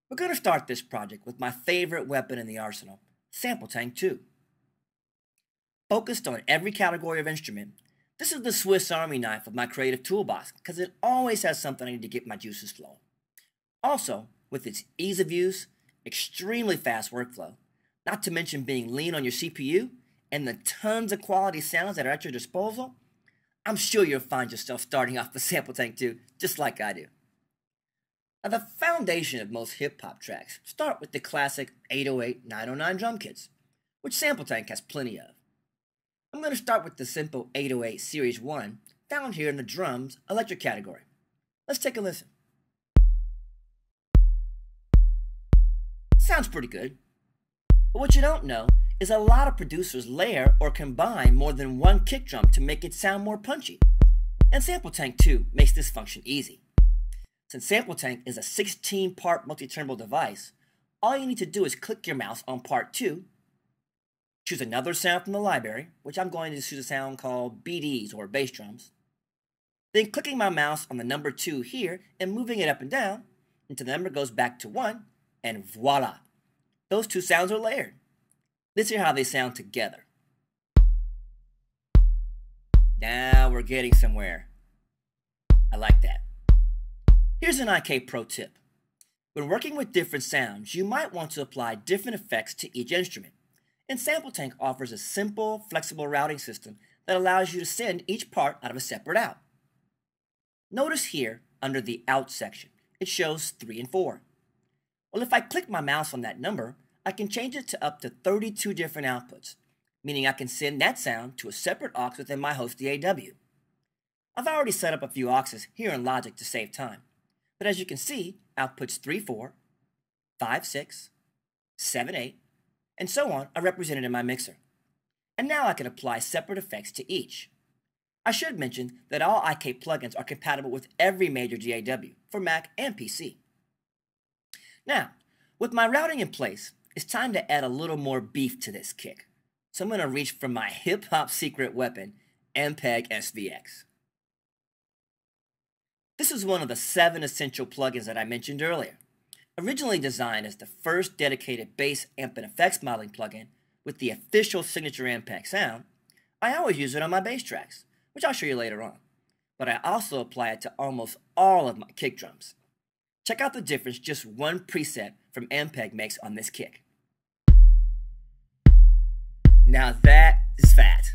We're going to start this project with my favorite weapon in the arsenal, SampleTank 2. Focused on every category of instrument, this is the Swiss Army knife of my creative toolbox because it always has something I need to get my juices flowing. Also, with its ease of use, extremely fast workflow, not to mention being lean on your CPU, and the tons of quality sounds that are at your disposal, I'm sure you'll find yourself starting off with SampleTank 2 just like I do. Now, the foundation of most hip-hop tracks start with the classic 808, 909 drum kits, which SampleTank has plenty of. I'm going to start with the simple 808 Series 1 found here in the drums electric category. Let's take a listen. Sounds pretty good. But what you don't know is a lot of producers layer or combine more than one kick drum to make it sound more punchy. And SampleTank 2 makes this function easy. Since SampleTank is a 16-part multi-terminal device, all you need to do is click your mouse on part 2, choose another sound from the library, which I'm going to choose a sound called BDs or bass drums, then clicking my mouse on the number 2 here and moving it up and down until the number goes back to 1, and voila! Those two sounds are layered. Let's hear how they sound together. Now we're getting somewhere. I like that. Here's an IK pro tip. When working with different sounds, you might want to apply different effects to each instrument. And SampleTank offers a simple, flexible routing system that allows you to send each part out of a separate out. Notice here, under the Out section, it shows 3 and 4. Well, if I click my mouse on that number, I can change it to up to 32 different outputs, meaning I can send that sound to a separate aux within my host DAW. I've already set up a few auxes here in Logic to save time, but as you can see, outputs 3, 4, 5, 6, 7, 8, and so on are represented in my mixer. And now I can apply separate effects to each. I should mention that all IK plugins are compatible with every major DAW for Mac and PC. Now, with my routing in place, it's time to add a little more beef to this kick. So I'm going to reach for my hip-hop secret weapon, Ampeg SVX. This is one of the 7 essential plugins that I mentioned earlier. Originally designed as the first dedicated bass amp and effects modeling plugin with the official signature Ampeg sound, I always use it on my bass tracks, which I'll show you later on. But I also apply it to almost all of my kick drums. Check out the difference just one preset from Ampeg makes on this kick. Now that is fat.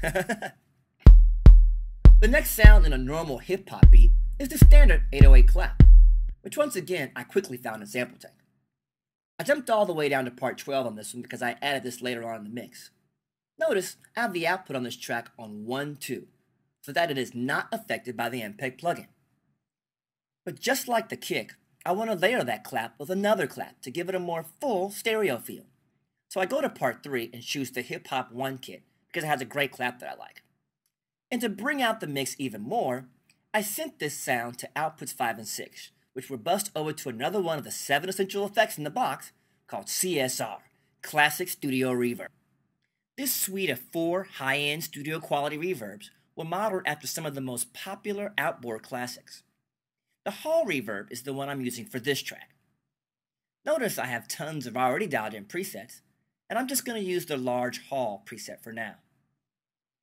The next sound in a normal hip-hop beat is the standard 808 clap, which once again I quickly found in SampleTank. I jumped all the way down to part 12 on this one because I added this later on in the mix. Notice I have the output on this track on 1-2, so that it is not affected by the Ampeg plugin. But just like the kick, I want to layer that clap with another clap to give it a more full stereo feel. So I go to part 3 and choose the Hip Hop 1 kit because it has a great clap that I like. And to bring out the mix even more, I sent this sound to outputs 5 and 6, which were bussed over to another one of the 7 essential effects in the box called CSR, Classic Studio Reverb. This suite of 4 high-end studio quality reverbs were modeled after some of the most popular outboard classics. The Hall reverb is the one I'm using for this track. Notice I have tons of already dialed in presets, and I'm just going to use the large Hall preset for now.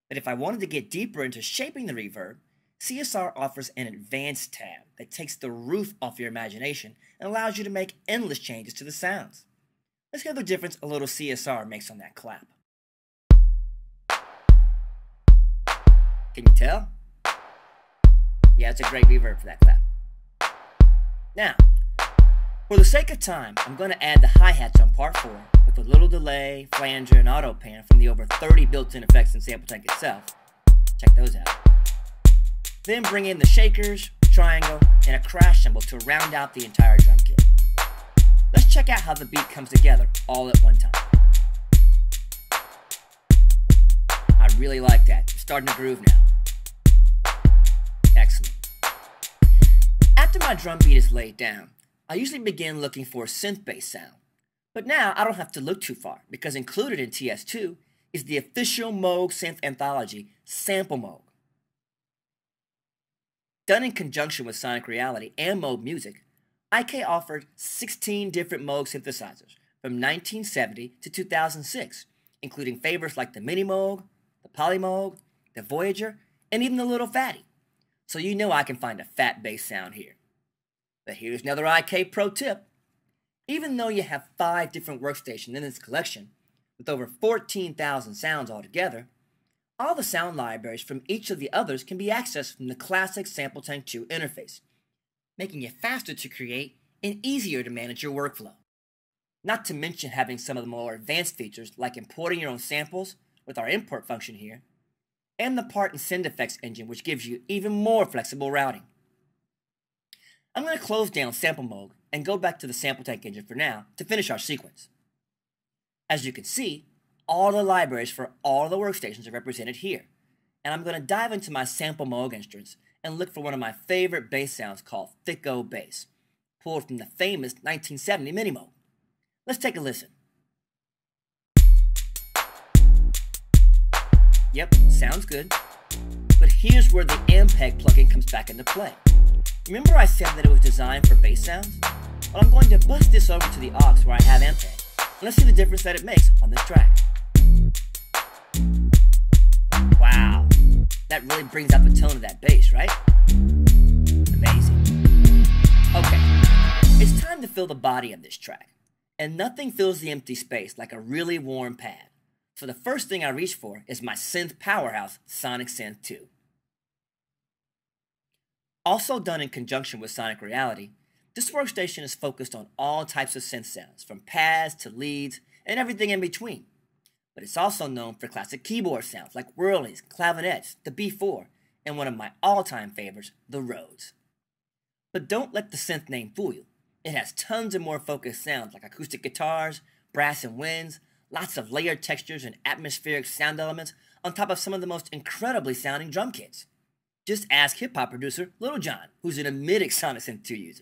But if I wanted to get deeper into shaping the reverb, CSR offers an advanced tab that takes the roof off your imagination and allows you to make endless changes to the sounds. Let's hear the difference a little CSR makes on that clap. Can you tell? Yeah, it's a great reverb for that clap. Now, for the sake of time, I'm going to add the hi-hats on part 4 with a little delay, flanger, and auto pan from the over 30 built-in effects in SampleTank itself. Check those out. Then bring in the shakers, triangle, and a crash cymbal to round out the entire drum kit. Let's check out how the beat comes together all at one time. I really like that. It's starting to groove now. Excellent. After my drum beat is laid down, I usually begin looking for a synth-based sound. But now I don't have to look too far because included in TS2 is the official Moog synth anthology, SampleMoog. Done in conjunction with Sonic Reality and Moog Music, IK offered 16 different Moog synthesizers from 1970 to 2006, including favorites like the Mini Moog, the Poly Moog, the Voyager, and even the Little Fatty. So you know I can find a fat bass sound here. But here's another IK pro tip. Even though you have 5 different workstations in this collection, with over 14,000 sounds altogether, all the sound libraries from each of the others can be accessed from the classic SampleTank 2 interface, making it faster to create and easier to manage your workflow. Not to mention having some of the more advanced features like importing your own samples with our import function here, and the part and send effects engine, which gives you even more flexible routing. I'm going to close down SampleMoog and go back to the SampleTank engine for now to finish our sequence. As you can see, all the libraries for all the workstations are represented here, and I'm going to dive into my SampleMoog instance and look for one of my favorite bass sounds called Thicko Bass, pulled from the famous 1970 Mini Moog. Let's take a listen. Yep, sounds good. But here's where the Ampeg plugin comes back into play. Remember I said that it was designed for bass sounds? Well, I'm going to bust this over to the aux where I have Ampeg, and let's see the difference that it makes on this track. Wow, that really brings out the tone of that bass, right? Amazing. Okay, it's time to fill the body of this track, and nothing fills the empty space like a really warm pad. So the first thing I reach for is my synth powerhouse, Sonic Synth 2. Also done in conjunction with Sonic Reality, this workstation is focused on all types of synth sounds, from pads to leads, and everything in between. But it's also known for classic keyboard sounds like whirlies, clavinets, the B4, and one of my all-time favorites, the Rhodes. But don't let the synth name fool you. It has tons of more focused sounds like acoustic guitars, brass and winds, lots of layered textures and atmospheric sound elements on top of some of the most incredibly sounding drum kits. Just ask hip-hop producer Lil Jon, who's an admitted Sonic Synth 2 user.